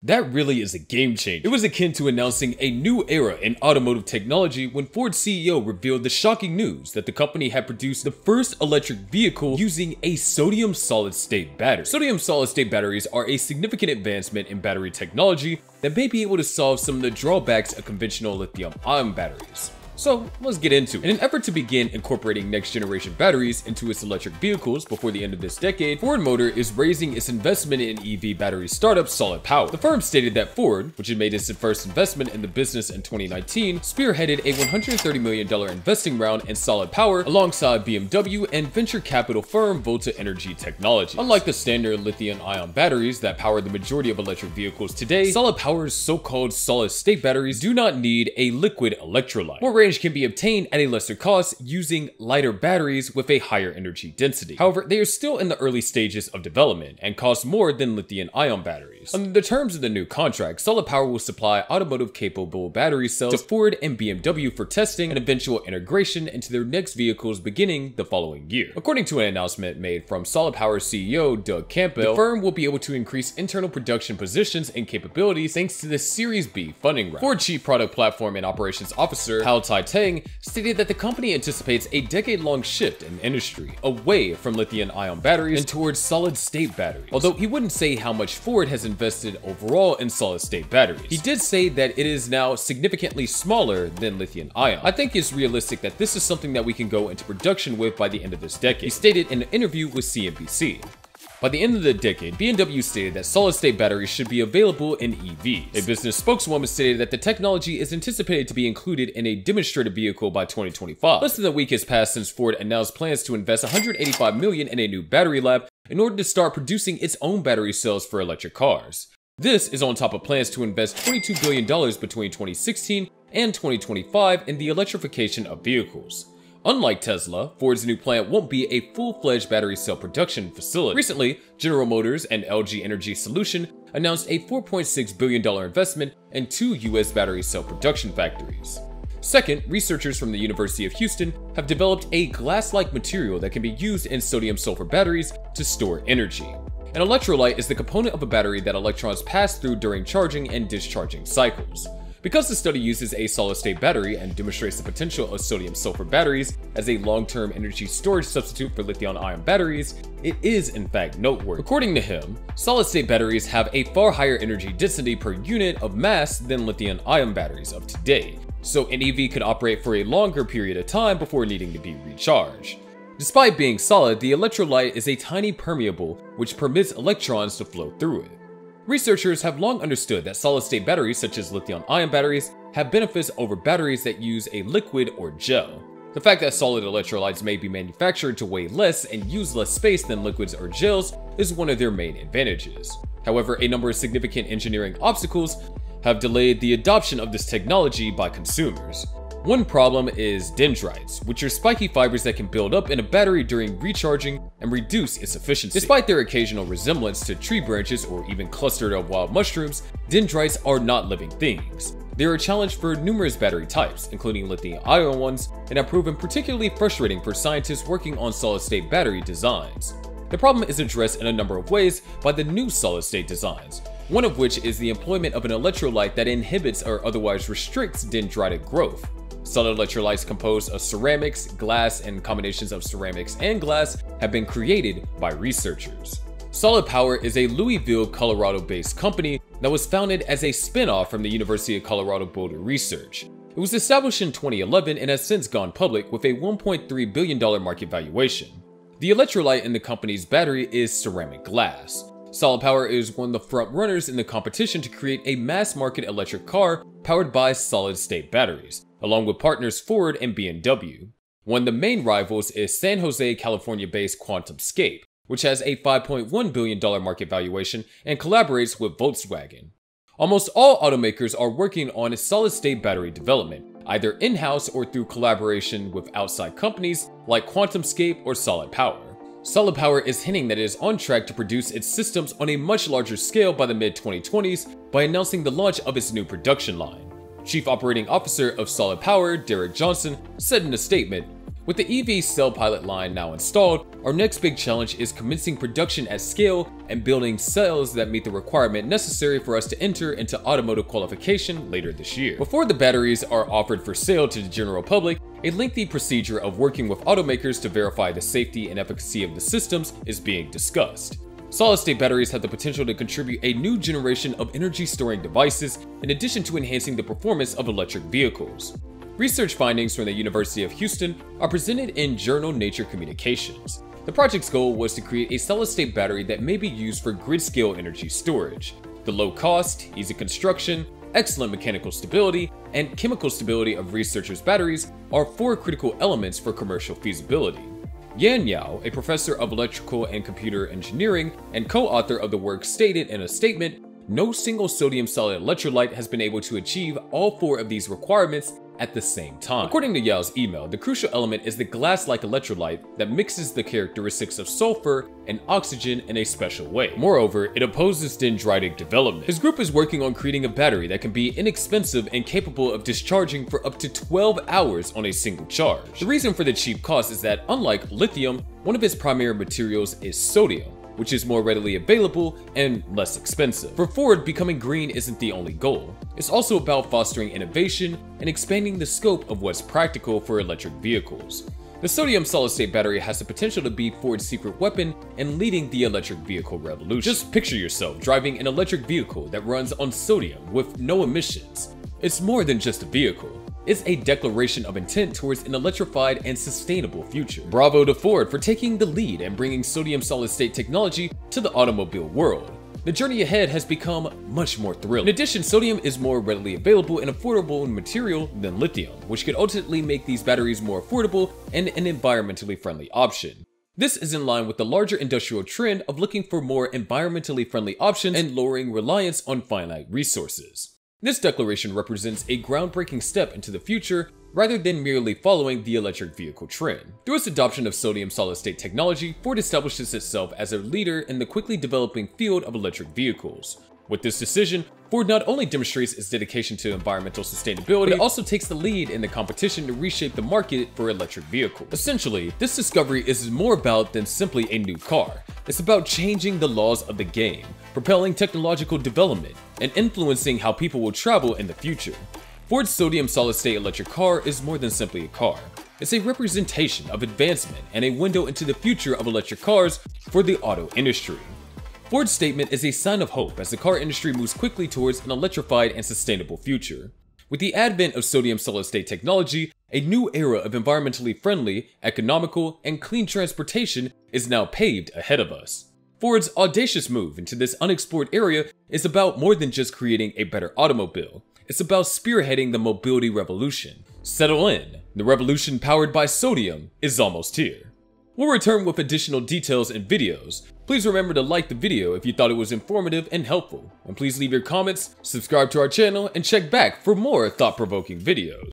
That really is a game changer. It was akin to announcing a new era in automotive technology when Ford CEO revealed the shocking news that the company had produced the first electric vehicle using a sodium solid-state battery. Sodium solid-state batteries are a significant advancement in battery technology that may be able to solve some of the drawbacks of conventional lithium-ion batteries. So let's get into it. In an effort to begin incorporating next-generation batteries into its electric vehicles before the end of this decade, Ford Motor is raising its investment in EV battery startup Solid Power. The firm stated that Ford, which had made its first investment in the business in 2019, spearheaded a $130 million investing round in Solid Power alongside BMW and venture capital firm Volta Energy Technology. Unlike the standard lithium-ion batteries that power the majority of electric vehicles today, Solid Power's so-called solid-state batteries do not need a liquid electrolyte. More range can be obtained at a lesser cost using lighter batteries with a higher energy density. However, they are still in the early stages of development and cost more than lithium-ion batteries. Under the terms of the new contract, Solid Power will supply automotive-capable battery cells to Ford and BMW for testing and eventual integration into their next vehicles beginning the following year. According to an announcement made from Solid Power CEO Doug Campbell, the firm will be able to increase internal production positions and capabilities thanks to the Series B funding round. Ford Chief Product Platform and Operations Officer Hao Tai-Teng stated that the company anticipates a decade-long shift in industry away from lithium-ion batteries and towards solid-state batteries. Although he wouldn't say how much Ford has invested overall in solid-state batteries, he did say that it is now significantly smaller than lithium-ion. I think it's realistic that this is something that we can go into production with by the end of this decade, he stated in an interview with CNBC. By the end of the decade, BMW stated that solid-state batteries should be available in EVs. A business spokeswoman stated that the technology is anticipated to be included in a demonstrator vehicle by 2025. Less than a week has passed since Ford announced plans to invest $185 million in a new battery lab in order to start producing its own battery cells for electric cars. This is on top of plans to invest $22 billion between 2016 and 2025 in the electrification of vehicles. Unlike Tesla, Ford's new plant won't be a full-fledged battery cell production facility. Recently, General Motors and LG Energy Solution announced a $4.6 billion investment in 2 US battery cell production factories. Second, researchers from the University of Houston have developed a glass-like material that can be used in sodium-sulfur batteries to store energy. An electrolyte is the component of a battery that electrons pass through during charging and discharging cycles. Because the study uses a solid-state battery and demonstrates the potential of sodium-sulfur batteries as a long-term energy storage substitute for lithium-ion batteries, it is in fact noteworthy. According to him, solid-state batteries have a far higher energy density per unit of mass than lithium-ion batteries of today, so an EV could operate for a longer period of time before needing to be recharged. Despite being solid, the electrolyte is a tiny permeable which permits electrons to flow through it. Researchers have long understood that solid-state batteries such as lithium-ion batteries have benefits over batteries that use a liquid or gel. The fact that solid electrolytes may be manufactured to weigh less and use less space than liquids or gels is one of their main advantages. However, a number of significant engineering obstacles have delayed the adoption of this technology by consumers. One problem is dendrites, which are spiky fibers that can build up in a battery during recharging and reduce its efficiency. Despite their occasional resemblance to tree branches or even clustered of wild mushrooms, dendrites are not living things. They are a challenge for numerous battery types, including lithium-ion ones, and have proven particularly frustrating for scientists working on solid-state battery designs. The problem is addressed in a number of ways by the new solid-state designs, one of which is the employment of an electrolyte that inhibits or otherwise restricts dendritic growth. Solid electrolytes composed of ceramics, glass, and combinations of ceramics and glass have been created by researchers. Solid Power is a Louisville, Colorado-based company that was founded as a spin-off from the University of Colorado Boulder Research. It was established in 2011 and has since gone public with a $1.3 billion market valuation. The electrolyte in the company's battery is ceramic glass. Solid Power is one of the front runners in the competition to create a mass-market electric car powered by solid-state batteries, along with partners Ford and BMW. One of the main rivals is San Jose, California-based QuantumScape, which has a $5.1 billion market valuation and collaborates with Volkswagen. Almost all automakers are working on solid-state battery development, either in-house or through collaboration with outside companies like QuantumScape or Solid Power. Solid Power is hinting that it is on track to produce its systems on a much larger scale by the mid-2020s by announcing the launch of its new production line. Chief Operating Officer of Solid Power, Derek Johnson, said in a statement, With the EV cell pilot line now installed, our next big challenge is commencing production at scale and building cells that meet the requirement necessary for us to enter into automotive qualification later this year. Before the batteries are offered for sale to the general public, a lengthy procedure of working with automakers to verify the safety and efficacy of the systems is being discussed. Solid-state batteries have the potential to contribute a new generation of energy-storing devices in addition to enhancing the performance of electric vehicles. Research findings from the University of Houston are presented in journal Nature Communications. The project's goal was to create a solid-state battery that may be used for grid-scale energy storage. The low cost, easy construction, excellent mechanical stability, and chemical stability of researchers' batteries are 4 critical elements for commercial feasibility. Yan Yao, a professor of electrical and computer engineering and co-author of the work, stated in a statement, "No single sodium solid electrolyte has been able to achieve all 4 of these requirements at the same time." According to Yao's email, the crucial element is the glass-like electrolyte that mixes the characteristics of sulfur and oxygen in a special way. Moreover, it opposes dendritic development. His group is working on creating a battery that can be inexpensive and capable of discharging for up to 12 hours on a single charge. The reason for the cheap cost is that, unlike lithium, one of its primary materials is sodium, which is more readily available and less expensive. For Ford, becoming green isn't the only goal. It's also about fostering innovation and expanding the scope of what's practical for electric vehicles. The sodium solid-state battery has the potential to be Ford's secret weapon in leading the electric vehicle revolution. Just picture yourself driving an electric vehicle that runs on sodium with no emissions. It's more than just a vehicle. It's a declaration of intent towards an electrified and sustainable future. Bravo to Ford for taking the lead and bringing sodium solid-state technology to the automobile world. The journey ahead has become much more thrilling. In addition, sodium is more readily available and affordable material than lithium, which could ultimately make these batteries more affordable and an environmentally friendly option. This is in line with the larger industrial trend of looking for more environmentally friendly options and lowering reliance on finite resources. This declaration represents a groundbreaking step into the future rather than merely following the electric vehicle trend. Through its adoption of sodium solid-state technology, Ford establishes itself as a leader in the quickly developing field of electric vehicles. With this decision, Ford not only demonstrates its dedication to environmental sustainability, but it also takes the lead in the competition to reshape the market for electric vehicles. Essentially, this discovery is more about than simply a new car. It's about changing the laws of the game, propelling technological development, and influencing how people will travel in the future. Ford's sodium solid-state electric car is more than simply a car. It's a representation of advancement and a window into the future of electric cars for the auto industry. Ford's statement is a sign of hope as the car industry moves quickly towards an electrified and sustainable future. With the advent of sodium solid-state technology, a new era of environmentally friendly, economical, and clean transportation is now paved ahead of us. Ford's audacious move into this unexplored area is about more than just creating a better automobile. It's about spearheading the mobility revolution. Settle in, the revolution powered by sodium is almost here. We'll return with additional details and videos. Please remember to like the video if you thought it was informative and helpful. And please leave your comments, subscribe to our channel, and check back for more thought-provoking videos.